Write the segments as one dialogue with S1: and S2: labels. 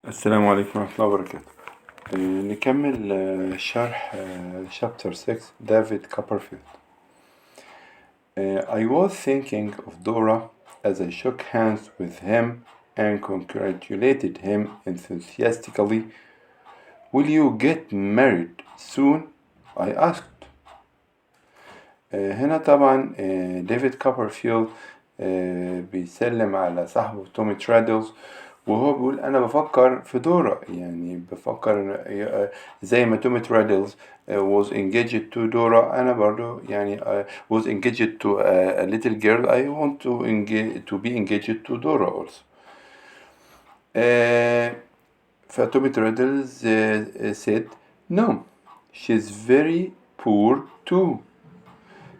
S1: السلام عليكم ورحمة الله وبركاته. نكمل شرح Chapter 6 David Copperfield. I was thinking of Dora as I shook hands with him and congratulated him enthusiastically. Will you get married soon? I asked. هنا طبعا ديفيد كوبرفيلد بيسلم على صاحبه تومي ترادلز، وهو بيقول أنا بفكر في دورة، يعني بفكر زي ما تومي ترادلز was engaged to دورة، أنا برضو يعني was engaged to a little girl. I want to be engaged to دورة also. فتومي ترادلز said no, she's very poor too.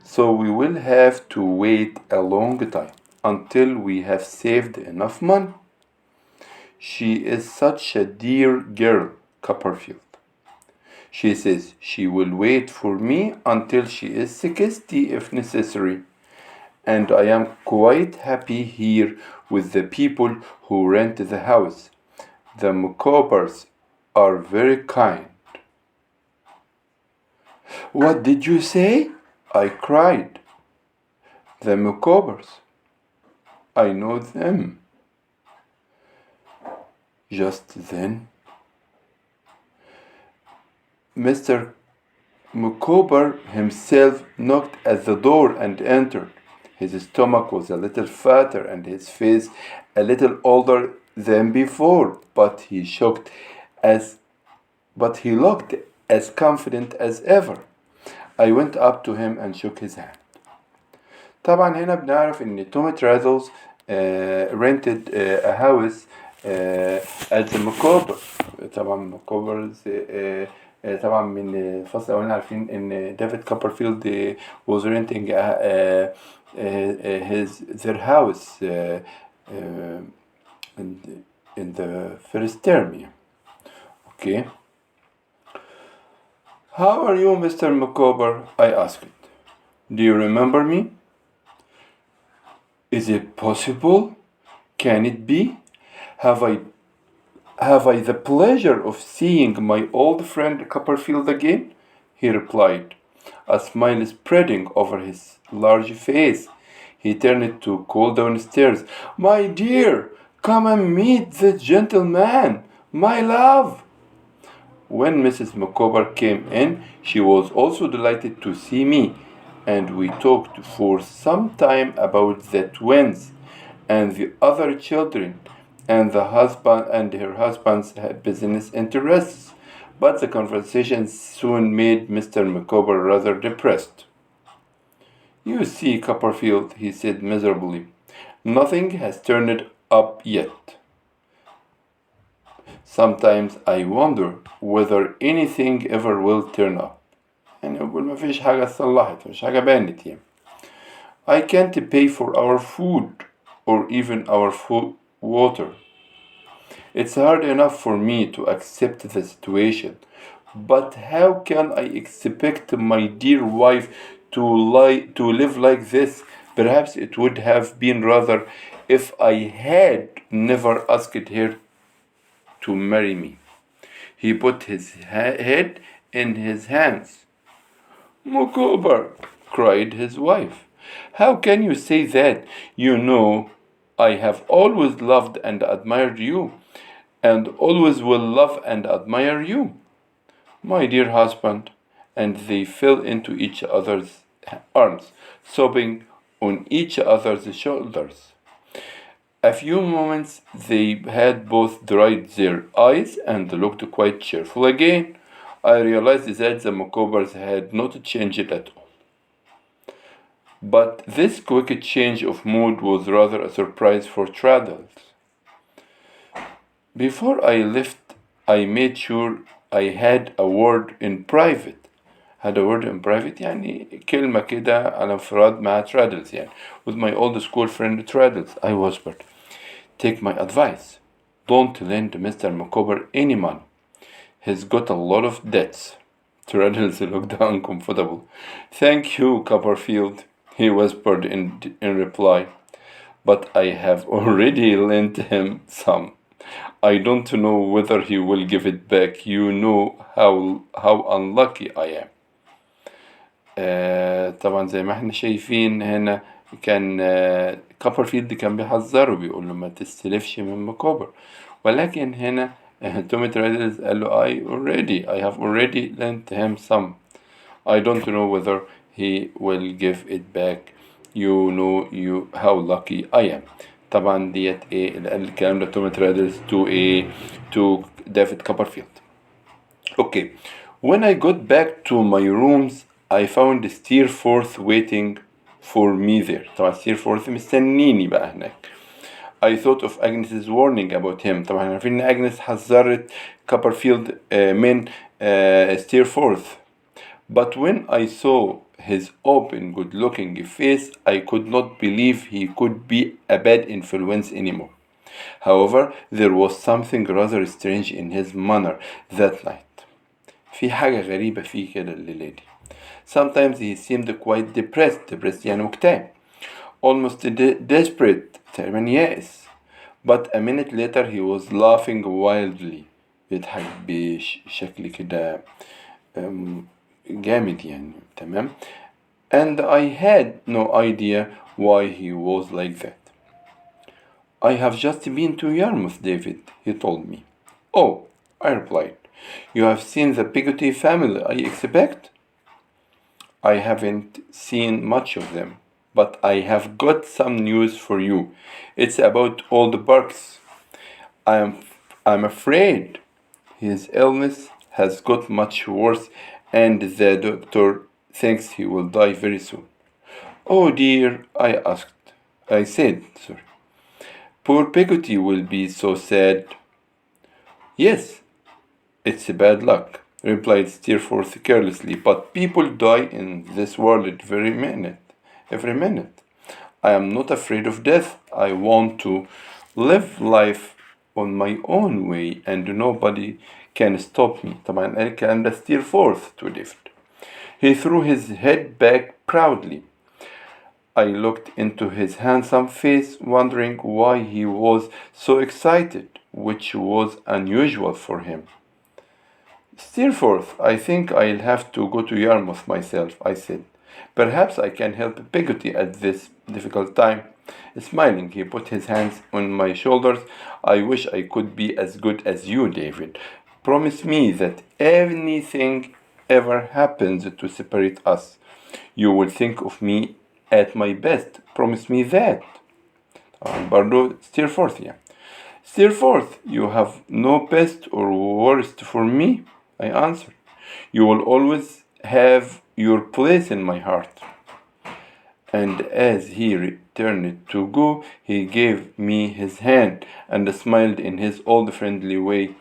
S1: So we will have to wait a long time until we have saved enough money. She is such a dear girl, Copperfield. She says she will wait for me until she is 60 if necessary. And I am quite happy here with the people who rent the house. The Micawbers are very kind. What did you say? I cried. The Micawbers. I know them. Just then, Mr. Micawber himself knocked at the door and entered. His stomach was a little fatter and his face a little older than before, but he looked as confident as ever. I went up to him and shook his hand. طبعا هنا بنعرف ان تومي ترادلز rented a house at the Micawber. طبعا Micawbers طبعا من الفصل الاولاني عارفين ان ديفيد كوبرفيلد was renting their house in the first term. Okay. How are you, Mr. Micawber? I asked. Do you remember me? Is it possible? Can it be? Have I the pleasure of seeing my old friend Copperfield again? He replied, a smile spreading over his large face. He turned to call downstairs, My dear, come and meet the gentleman, my love. When Mrs. Micawber came in, she was also delighted to see me, and we talked for some time about the twins and the other children and the husband and her husband's business interests. But the conversation soon made Mr. Micawber rather depressed. You see, Copperfield, he said miserably, nothing has turned up yet. Sometimes I wonder whether anything ever will turn up. يعني يقول ما فيش حاجة اتصلحت، مش حاجة بانت يعني. I can't pay for our food or even our water. It's hard enough for me to accept the situation, but how can I expect my dear wife to live like this? Perhaps it would have been rather if I had never asked her to marry me. He put his head in his hands. Micawber, cried his wife, how can you say that? You know, I have always loved and admired you, and always will love and admire you, my dear husband. And they fell into each other's arms, sobbing on each other's shoulders. A few moments they had both dried their eyes and looked quite cheerful again. I realized that the Micawbers had not changed at all. But this quick change of mood was rather a surprise for Traddles. Before I left, I made sure I had a word in private. Had a word in private يعني كلمة كده على انفراد مع Traddles يعني. With my old school friend Traddles, I whispered, Take my advice. Don't lend Mr. Micawber any money. He's got a lot of debts. Traddles looked uncomfortable. Thank you, Copperfield, he whispered in reply. But I have already lent him some. I don't know whether he will give it back. You know how unlucky I am. طبعا زي ما احنا شايفين هنا كان كوبرفيلد كان بيحذره بيقول له ما تستلفش من مكوبر، ولكن هنا تومي تريدلز قال له I have already lent him some. I don't know whether he will give it back. You know how lucky I am. طبعا ديت ايه الكلام ده تومي تريدلز to ديفيد كوبرفيلد. Okay, when I got back to my rooms I found Steerforth waiting for me there. طبعا Steerforth مستنيني بقى هناك. I thought of Agnes's warning about him. طبعا احنا عارفين ان اجنس حذرت كوبرفيلد من Steerforth. But when I saw his open, good-looking face, I could not believe he could be a bad influence anymore. However, there was something rather strange in his manner that night. في حاجة غريبة فيه كده الليلة دي. Sometimes he seemed quite depressed يعني مكتئب. Almost desperate تقريبا يائس. But a minute later he was laughing wildly. بيضحك بشكل كده جامد يعني تمام. And I had no idea why he was like that. I have just been to Yarmouth, David, he told me. Oh, I replied. You have seen the Peggotty family, I expect? I haven't seen much of them, but I have got some news for you. It's about old Burks. I'm afraid his illness has got much worse and the doctor thinks he will die very soon. Oh dear, I said. Poor Peggotty will be so sad. Yes, it's bad luck, replied Steerforth carelessly, but people die in this world every minute. I am not afraid of death. I want to live life on my own way and nobody can stop me. طبعا قال الكلام ده Steerforth to David. He threw his head back proudly. I looked into his handsome face, wondering why he was so excited, which was unusual for him. Steerforth, I think I'll have to go to Yarmouth myself, I said. Perhaps I can help Peggotty at this difficult time. Smiling, he put his hands on my shoulders. I wish I could be as good as you, David. Promise me that anything ever happens to separate us, you will think of me at my best. Promise me that. برضو Steerforth يعني. Steerforth, you have no best or worst for me, I answered. You will always have your place in my heart. And as he turned to go, he gave me his hand and smiled in his old friendly way.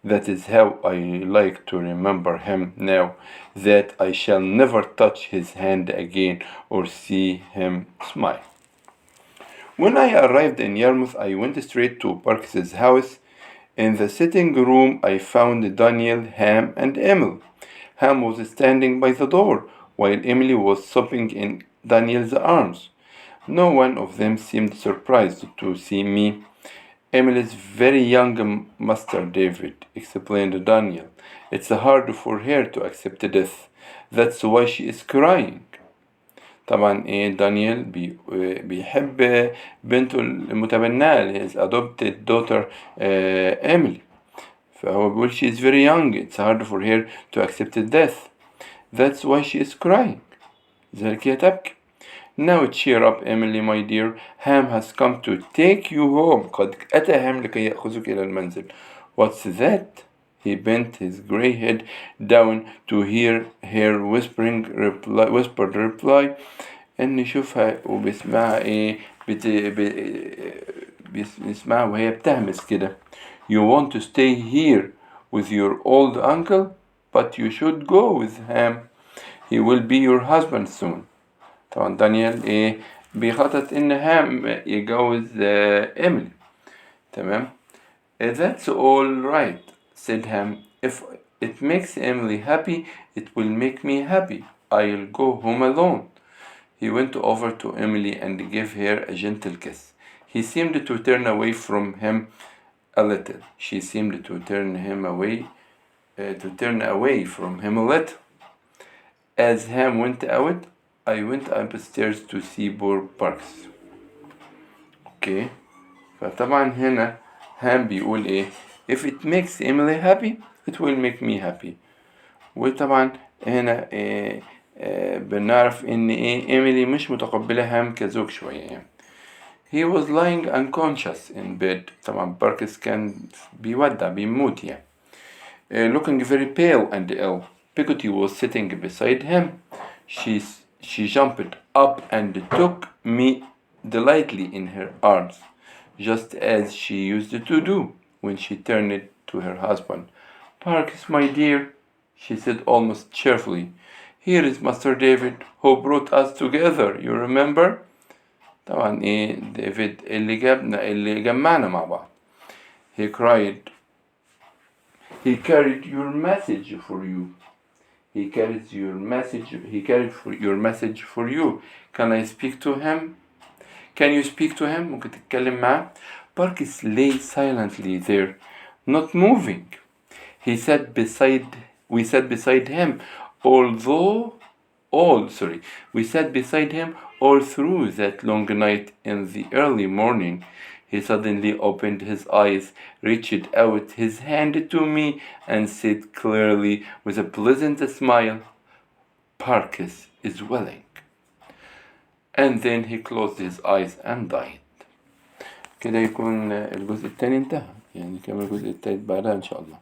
S1: That is how I like to remember him now, that I shall never touch his hand again or see him smile. When I arrived in Yarmouth, I went straight to Parkes's house. In the sitting room, I found Daniel, Ham, and Emily. Ham was standing by the door, while Emily was sobbing in Daniel's arms. No one of them seemed surprised to see me. Emily's very young, Master David, explained Daniel. It's hard for her to accept death. That's why she is crying. طبعا دانيال بيحب بنته المتبناه his adopted daughter Emily. فهو بيقول she is very young. It's hard for her to accept death. That's why she is crying. ذلك هي تبكي. Now cheer up, Emily, my dear. Ham has come to take you home. قد أتى هام لكي يأخذك إلى المنزل. What's that? He bent his grey head down to hear her whispered reply. إن يشوفها وبيسمعها بيسمعها وهي بتهمس كده. You want to stay here with your old uncle, but you should go with Ham. He will be your husband soon. طبعا دانيال بيخطط ان هام يجوز إيميلي. تمام. That's all right, said Ham. If it makes Emily happy, it will make me happy. I'll go home alone. He went over to Emily and gave her a gentle kiss. He seemed to turn away from him a little. She seemed to turn away from him a little. As Ham went out, I went upstairs to see poor Parks. اوكي فطبعا هنا هام بيقول ايه if it makes Emily happy it will make me happy. وطبعا هنا بنعرف ان ايه ايميلي مش متقبلة هام كزوج شوية يعني. He was lying unconscious in bed. طبعا باركس كان بيموت يعني. Looking very pale and ill. Peggotty was sitting beside him. She jumped up and took me delightedly in her arms, just as she used to do when she turned to her husband. Parkes, my dear, she said almost cheerfully, here is Master David, who brought us together, you remember? طبعا ايه ديفيد اللي جمعنا مع بعض. He carried your message for you. He carried your message for you. Can I speak to him? Can you speak to him? ممكن تتكلم معاه. Parkes lay silently there, not moving. We sat beside him all through that long night. In the early morning, he suddenly opened his eyes, reached out his hand to me, and said clearly with a pleasant smile, Parkes is willing. And then he closed his eyes and died. كده يكون الجزء الثاني انتهى يعني كمان الجزء الثالث بعدها إن شاء الله.